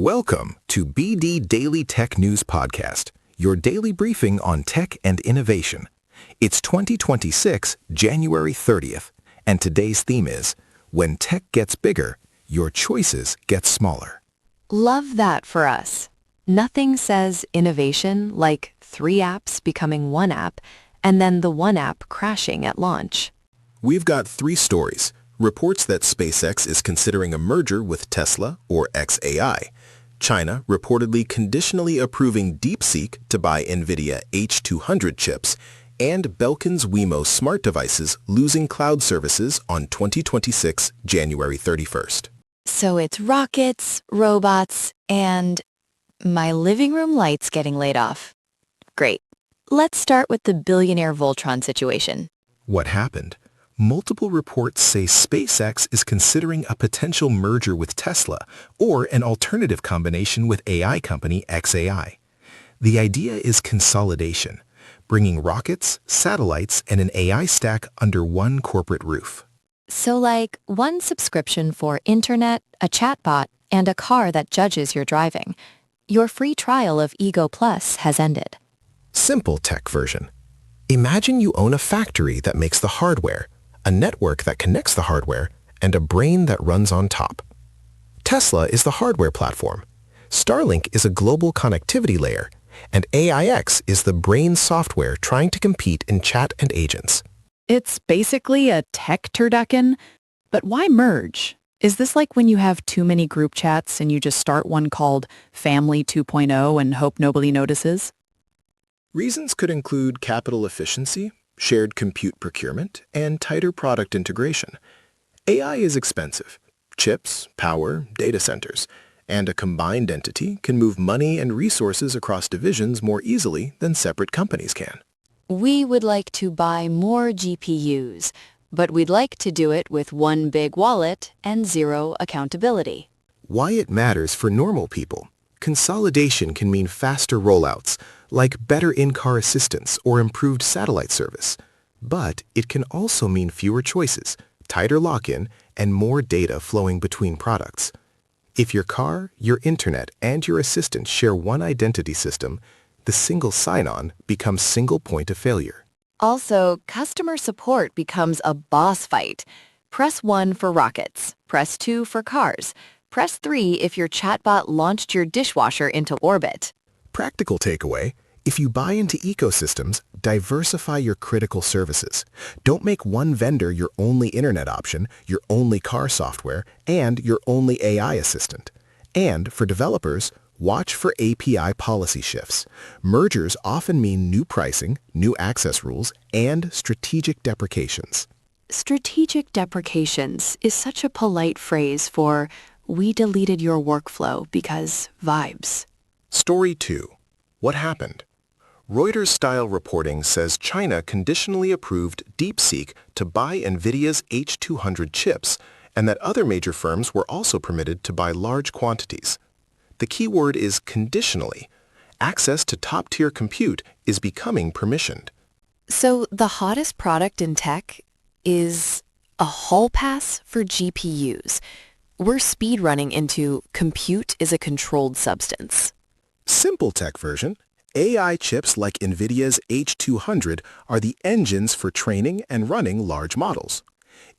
Welcome to BD Daily Tech News Podcast, your daily briefing on tech and innovation. It's 2026, January 30th, and today's theme is, when tech gets bigger, your choices get smaller. Love that for us. Nothing says innovation like 3 apps becoming 1 app and then the 1 app crashing at launch. We've got 3 stories. Reports that SpaceX is considering a merger with Tesla or xAI. China reportedly conditionally approving DeepSeek to buy Nvidia H200 chips, and Belkin's Wemo smart devices losing cloud services on 2026 January 31st. So it's rockets, robots, and my living room lights getting laid off. Great. Let's start with the billionaire Voltron situation. What happened? Multiple reports say SpaceX is considering a potential merger with Tesla or an alternative combination with AI company xAI. The idea is consolidation, bringing rockets, satellites, and an AI stack under one corporate roof. So like one subscription for internet, a chatbot, and a car that judges your driving. Your free trial of Ego Plus has ended. Simple tech version. Imagine you own a factory that makes the hardware, a network that connects the hardware, and a brain that runs on top. Tesla is the hardware platform. Starlink is a global connectivity layer, and AIX is the brain software trying to compete in chat and agents. It's basically a tech turducken, but why merge? Is this like when you have too many group chats and you just start one called Family 2.0 and hope nobody notices? Reasons could include capital efficiency, shared compute procurement, and tighter product integration. AI is expensive. Chips, power, data centers, and a combined entity can move money and resources across divisions more easily than separate companies can. We would like to buy more GPUs, but we'd like to do it with one big wallet and zero accountability. Why it matters for normal people. Consolidation can mean faster rollouts, like better in-car assistance or improved satellite service. But it can also mean fewer choices, tighter lock-in, and more data flowing between products. If your car, your internet, and your assistant share one identity system, the single sign-on becomes single point of failure. Also, customer support becomes a boss fight. Press 1 for rockets. Press 2 for cars. Press 3 if your chatbot launched your dishwasher into orbit. Practical takeaway, if you buy into ecosystems, diversify your critical services. Don't make one vendor your only internet option, your only car software, and your only AI assistant. And for developers, watch for API policy shifts. Mergers often mean new pricing, new access rules, and strategic deprecations. Strategic deprecations is such a polite phrase for we deleted your workflow because vibes. Story 2. What happened? Reuters-style reporting says China conditionally approved DeepSeek to buy Nvidia's H200 chips, and that other major firms were also permitted to buy large quantities. The key word is conditionally. Access to top-tier compute is becoming permissioned. So the hottest product in tech is a hall pass for GPUs. We're speedrunning into compute is a controlled substance. Simple tech version. AI chips like Nvidia's H200 are the engines for training and running large models.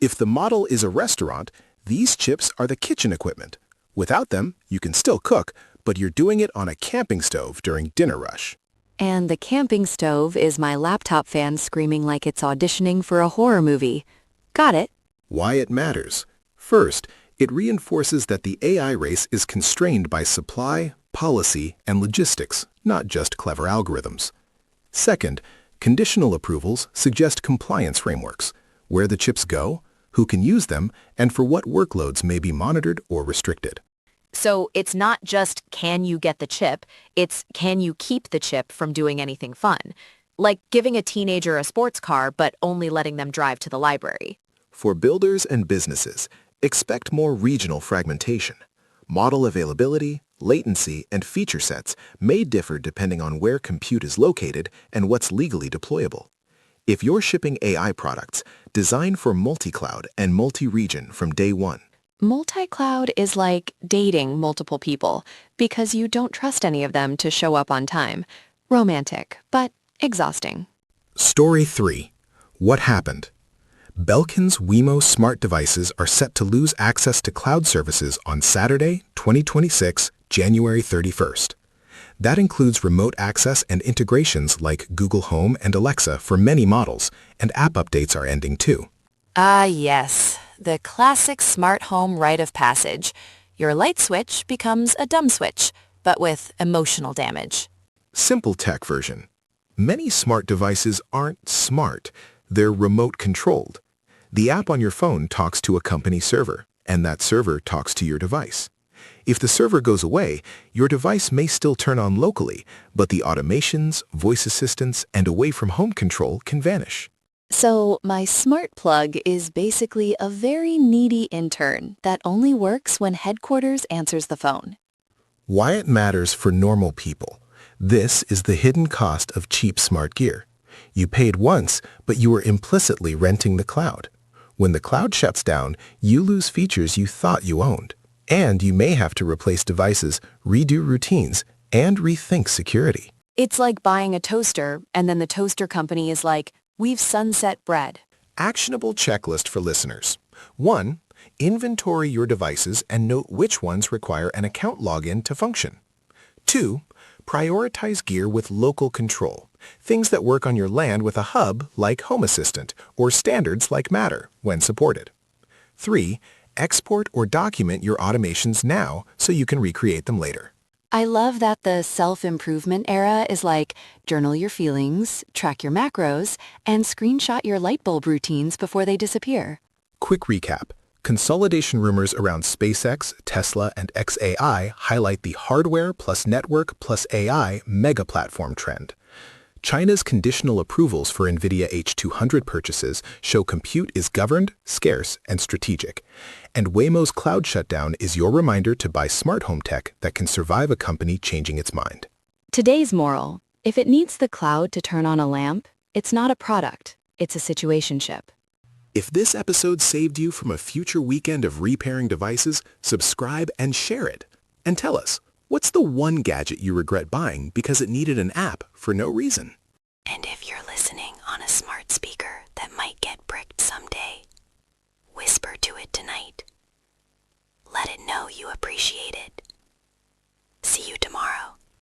If the model is a restaurant, these chips are the kitchen equipment. Without them, you can still cook, but you're doing it on a camping stove during dinner rush. And the camping stove is my laptop fan screaming like it's auditioning for a horror movie. Got it. Why it matters. First, it reinforces that the AI race is constrained by supply, policy, and logistics, not just clever algorithms. Second, conditional approvals suggest compliance frameworks, where the chips go, who can use them, and for what workloads may be monitored or restricted. So it's not just can you get the chip, it's can you keep the chip from doing anything fun, like giving a teenager a sports car but only letting them drive to the library. For builders and businesses, expect more regional fragmentation. Model availability, latency, and feature sets may differ depending on where compute is located and what's legally deployable. If you're shipping AI products, design for multi-cloud and multi-region from day one. Multi-cloud is like dating multiple people because you don't trust any of them to show up on time. Romantic, but exhausting. Story 3. What happened? Belkin's Wemo smart devices are set to lose access to cloud services on Saturday, 2026, January 31st. That includes remote access and integrations like Google Home and Alexa for many models, and app updates are ending too. Ah, yes. The classic smart home rite of passage. Your light switch becomes a dumb switch, but with emotional damage. Simple tech version. Many smart devices aren't smart. They're remote controlled. The app on your phone talks to a company server, and that server talks to your device. If the server goes away, your device may still turn on locally, but the automations, voice assistants, and away-from-home control can vanish. So my smart plug is basically a very needy intern that only works when headquarters answers the phone. Why it matters for normal people. This is the hidden cost of cheap smart gear. You paid once, but you were implicitly renting the cloud. When the cloud shuts down, you lose features you thought you owned. And you may have to replace devices, redo routines, and rethink security. It's like buying a toaster, and then the toaster company is like, "We've sunset bread." Actionable checklist for listeners. 1. Inventory your devices and note which ones require an account login to function. 2. Prioritize gear with local control. Things that work on your LAN with a hub like Home Assistant or standards like Matter when supported. 3. Export or document your automations now so you can recreate them later. I love that the self-improvement era is like journal your feelings, track your macros, and screenshot your light bulb routines before they disappear. Quick recap. Consolidation rumors around SpaceX, Tesla, and XAI highlight the hardware plus network plus AI mega-platform trend. China's conditional approvals for Nvidia H200 purchases show compute is governed, scarce, and strategic. And Waymo's cloud shutdown is your reminder to buy smart home tech that can survive a company changing its mind. Today's moral: if it needs the cloud to turn on a lamp, it's not a product, it's a situationship. If this episode saved you from a future weekend of repairing devices, subscribe and share it. And tell us, what's the one gadget you regret buying because it needed an app for no reason? And if you're listening on a smart speaker that might get bricked someday, whisper to it tonight. Let it know you appreciate it. See you tomorrow.